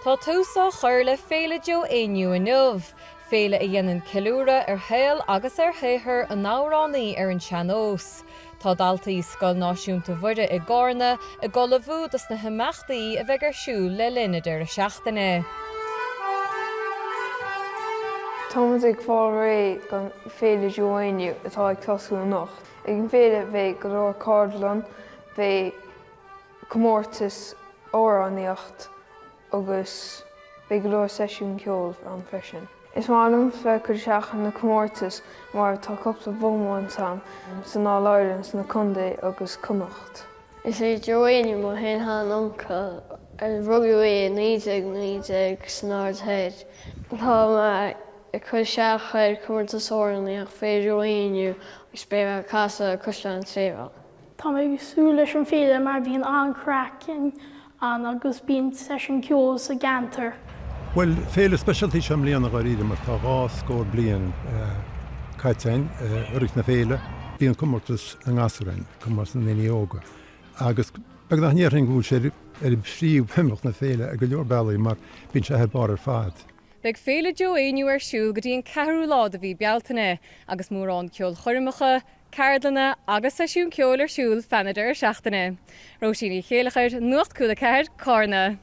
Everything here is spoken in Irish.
Tá túsá chuir le Féile Joe Éinniu in Nuacht. Féile a dhéanann ceiliúradh ar Féile agus ar chéithir an námhránaí ar an seanós. Tá daltaí Scoil Náisiúnta Mhuire i gCarna i ullmhú dus na himeachtaí a bheith ar siúl le lineadar a seachtaine. Thomas ag fáil ré gan Féile Joe Éinniu atá ag tosú Nuacht. Ag an Féile bheith go leor cardlan, bheith comórtas óránaíocht agus bheith go leor seisiún ceol an freisin. Is málam bheith chuir seachtain na comórtas mar tá cupla bhomháin sam san áil na Condae agus Connacht. Is é Joe Éinniu mo hen han uncle rugú é níag snard head. Tá I chuir seachar comórtas óránaíocht Féile Joe Éinniu agus beidh casa Cúisleán tréimhil. Tá mé súil leis an Féile mar bhíon an-cracking agus bíon seisiún ceol sa cheantar. Well, Féile specialty sem bliana go ríide mar tá rá scór blian caiitein uirich na Féile bíon comórtas an gasarain, comórtas na níoga. Agus beag nach níorthain gúil sé fríomh pimach na Féile a go leor bailí mar bíonn sé bar ar fad. Beag Féile Joe Éinniu ar siúl go dtí an ceathrú láid a bhí bealtaine agus mórán ceol chuirmeacha, cardlanna agus seisiún ceol ar siúl fanadar ar seachtaine. Róisín chéalachair Nuacht Cúla4 gCarna.